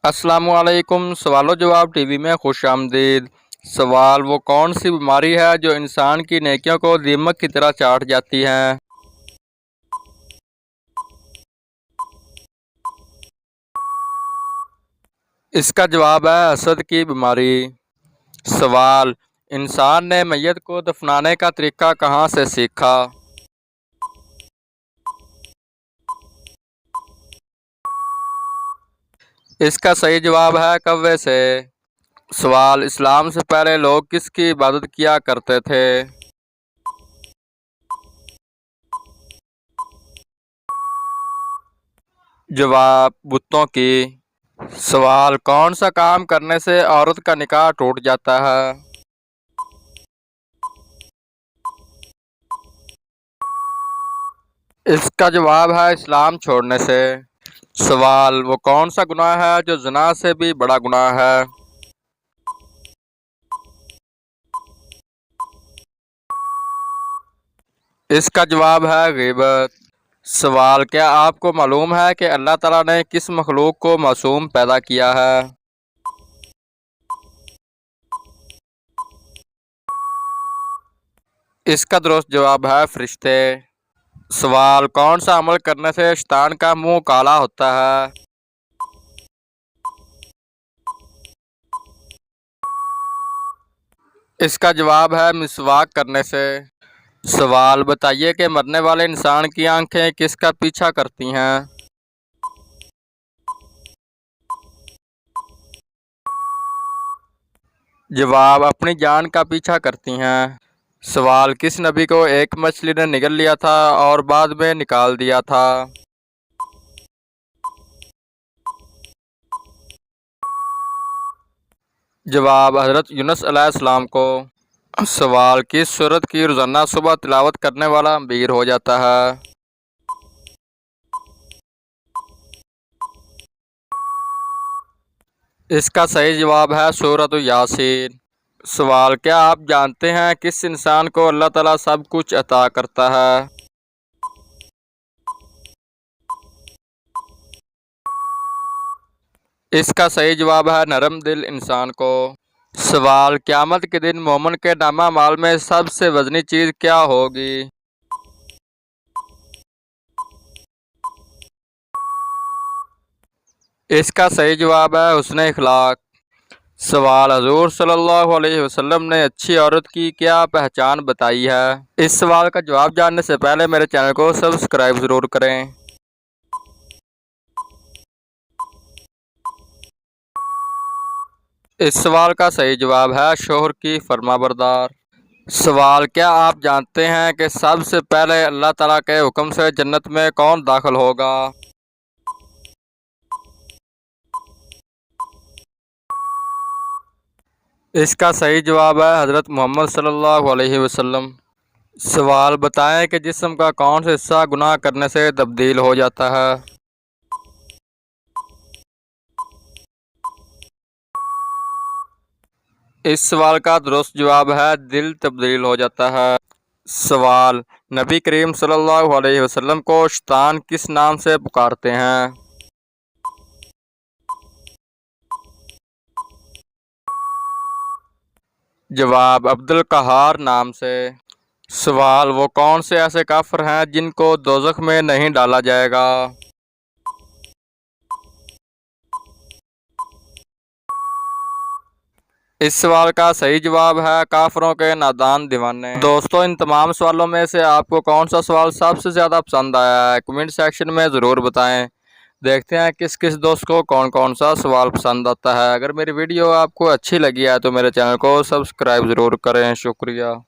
अस्सलामु अलैकुम। सवाल जवाब टीवी में खुश आमदीद। सवाल: वो कौन सी बीमारी है जो इंसान की नेकियों को दीमक की तरह चाट जाती है? इसका जवाब है हसद की बीमारी। सवाल: इंसान ने मैयत को दफनाने का तरीका कहाँ से सीखा? इसका सही जवाब है कौवे से। सवाल: इस्लाम से पहले लोग किसकी इबादत किया करते थे? जवाब: बुतों की। सवाल: कौन सा काम करने से औरत का निकाह टूट जाता है? इसका जवाब है इस्लाम छोड़ने से। सवाल: वो कौन सा गुनाह है जो ज़िना से भी बड़ा गुनाह है? इसका जवाब है ग़ीबत। सवाल: क्या आपको मालूम है कि अल्लाह ताला ने किस मखलूक को मासूम पैदा किया है? इसका दुरुस्त जवाब है फरिश्ते। सवाल: कौन सा अमल करने से शैतान का मुंह काला होता है? इसका जवाब है मिसवाक करने से। सवाल: बताइए कि मरने वाले इंसान की आंखें किसका पीछा करती हैं? जवाब: अपनी जान का पीछा करती हैं। सवाल: किस नबी को एक मछली ने निगल लिया था और बाद में निकाल दिया था? जवाब: हज़रत यूनुस अलैहिस्सलाम को। सवाल: किस सूरत की रोज़ाना सुबह तिलावत करने वाला अमीर हो जाता है? इसका सही जवाब है सूरत यासीन। सवाल: क्या आप जानते हैं किस इंसान को अल्लाह ताला सब कुछ अता करता है? इसका सही जवाब है नरम दिल इंसान को। सवाल: क़यामत के दिन मोमिन के नामा माल में सबसे वज़नी चीज़ क्या होगी? इसका सही जवाब है हुस्न इखलाक। सवाल: हजूर सल्लल्लाहु अलैहि वसल्लम ने अच्छी औरत की क्या पहचान बताई है? इस सवाल का जवाब जानने से पहले मेरे चैनल को सब्सक्राइब ज़रूर करें। इस सवाल का सही जवाब है शोहर की फरमाबरदार। सवाल: क्या आप जानते हैं कि सबसे पहले अल्लाह ताला के हुक्म से जन्नत में कौन दाखिल होगा? इसका सही जवाब है हज़रत मोहम्मद सल्लल्लाहु अलैहि वसल्लम। सवाल: बताएं कि जिस्म का कौन सा हिस्सा गुनाह करने से तब्दील हो जाता है? इस सवाल का दुरुस्त जवाब है दिल तब्दील हो जाता है। सवाल: नबी करीम सल्लल्लाहु अलैहि वसल्लम को शैतान किस नाम से पुकारते हैं? जवाब: अब्दुल कहार नाम से। सवाल: वो कौन से ऐसे काफिर हैं जिनको दोज़ख में नहीं डाला जाएगा? इस सवाल का सही जवाब है काफिरों के नादान दीवाने। दोस्तों, इन तमाम सवालों में से आपको कौन सा सवाल सबसे ज़्यादा पसंद आया है? कमेंट सेक्शन में ज़रूर बताएं। देखते हैं किस किस दोस्त को कौन कौन सा सवाल पसंद आता है। अगर मेरी वीडियो आपको अच्छी लगी है तो मेरे चैनल को सब्सक्राइब ज़रूर करें। शुक्रिया।